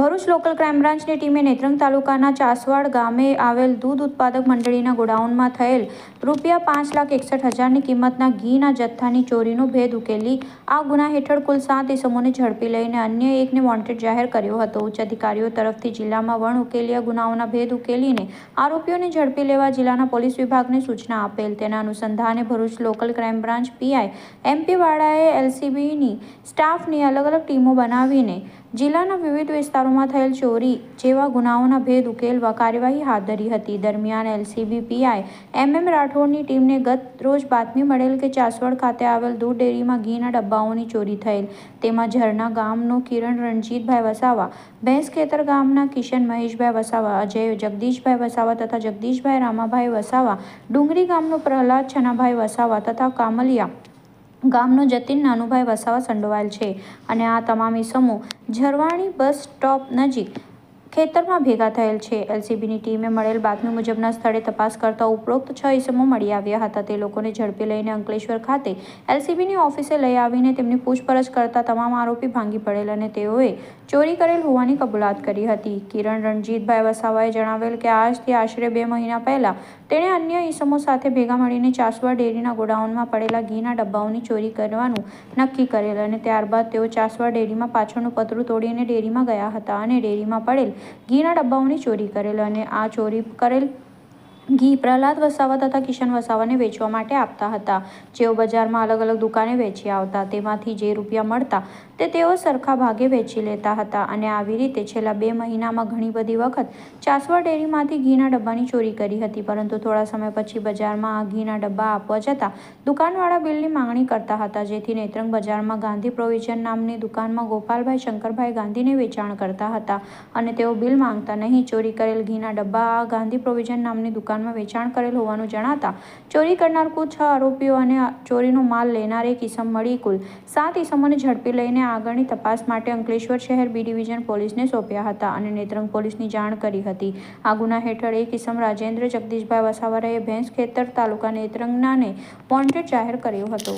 Bharuch local crime બ્રાન્ચની ટીમે નેત્રંગ તાલુકાના ચાસવાડ ગામે આવેલ દૂધ ઉત્પાદક મંડળીના ગોડાઉનમાં થયેલ ₹5,61,000ની કિંમતના ઘીના જથ્થાની ચોરીનો ભેદ ઉકેલી આ ગુના હેઠળ કુલ 7 ઇસમોને ઝડપી લઈને અન્ય એકને વોન્ટેડ જાહેર કર્યો હતો. ઉચ્ચ અધિકારીઓ તરફથી જિલ્લામાં વણ ઉકેલિયા ગુનાઓના ભેદ ઉકેલીને આરોપીઓને ઝડપી લેવા જિલ્લાના પોલીસ વિભાગને સૂચના આપેલ. તેના અનુસંધાને Bharuch local crime branch PI MP વાળાએ એલસીબીની સ્ટાફની અલગ અલગ ટીમો બનાવીને જિલ્લાના વિવિધ વિસ્તારોમાં થયેલ ચોરી જેવા ગુનાઓના ભેદ ઉકેલવા કાર્યવાહી હાથ ધરી હતી. દરમિયાન એલસીબી પીઆઈ એમએમ રાઠોડની ટીમને ગત રોજ બાતમી મળેલ કે ચાસવાડ ખાતે આવેલ દૂધ ડેરીમાં ઘીના ડબ્બાઓની ચોરી થયેલ. તેમાં ઝરના ગામનો કિરણ રણજીતભાઈ વસાવા, ભેંસખેતર ગામના કિશન મહેશભાઈ વસાવા, અજય જગદીશભાઈ વસાવા તથા જગદીશભાઈ રામાભાઈ વસાવા, ડુંગરી ગામનો પ્રહલાદ છનાભાઈ વસાવા તથા કામલિયા ગામનો જતીન નાનુભાઈ વસાવા સંડોવાયેલ છે અને આ તમામ ઇસમો ઝરવાણી બસ સ્ટોપ નજીક ખેતરમાં ભેગા થયેલ છે. એલસીબીની ટીમે મળેલ બાતમી મુજબના સ્થળે તપાસ કરતા ઉપરોક્ત 6 ઇસમો મળી આવ્યા હતા. તે લોકોને ઝડપી લઈને અંકલેશ્વર ખાતે એલસીબીની ઓફિસે લઈ આવીને તેમની પૂછપરછ કરતા તમામ આરોપી ભાંગી પડેલ અને તેઓએ ચોરી કરેલ હોવાની કબૂલાત કરી હતી. કિરણ રણજીતભાઈ વસાવાએ જણાવેલ કે આજથી આશરે 2 મહિના પહેલા તેણે અન્ય ઇસમો સાથે ભેગા મળીને ચાસવાડ ડેરીના ગોડાઉનમાં પડેલા ઘીના ડબ્બાઓની ચોરી કરવાનું નક્કી કરેલ અને ત્યારબાદ તેઓ ચાસવાડ ડેરીમાં પાછળનું પતરું તોડીને ડેરીમાં ગયા હતા અને ડેરીમાં પડેલ ઘીના ડબ્બાઓની ચોરી કરેલ અને આ ચોરી કરેલ ઘી પ્રહલાદ વસાવા તથા કિશન વસાવાને વેચવા માટે આપતા હતા, જેઓ બજારમાં અલગ અલગ દુકાને વેચી આવતા. તેમાંથી જે રૂપિયા મળતા તે તેઓ સરખા ભાગે વેચી લેતા હતા અને આવી રીતે છેલ્લા 2 મહિનામાં ઘણી બધી વખત ચાસવાડ ડેરીમાંથી ઘીના ડબ્બાની ચોરી કરી હતી. પરંતુ થોડા સમય પછી બજારમાં આ ઘીના ડબ્બા આપવા જતાં દુકાનવાળા બિલની માંગણી કરતા હતા, જેથી નેત્રંગ બજારમાં ગાંધી પ્રોવિઝન નામની દુકાનમાં ગોપાલભાઈ શંકરભાઈ ગાંધીને વેચાણ કરતા હતા અને તેઓ બિલ માંગતા નહીં. ચોરી કરેલ ઘીના ડબ્બા આ ગાંધી પ્રોવિઝન નામની દુકાનમાં વેચાણ કરેલ હોવાનું જણાતા ચોરી કરનાર કુલ 6 આરોપીઓ અને ચોરીનો માલ લેનાર એક ઇસમ મળી કુલ 7 ઇસમોને ઝડપી લઈને આગળની તપાસ માટે અંકલેશ્વર શહેર બી ડિવિઝન પોલીસને સોંપ્યા હતા અને નેત્રંગ પોલીસની જાણ કરી હતી. આ ગુના હેઠળ એક ઇસમ રાજેન્દ્ર જગદીશભાઈ વસાવા રહે ભેંસખેતર તાલુકા નેત્રંગનાને વોન્ટેડ જાહેર કર્યો હતો.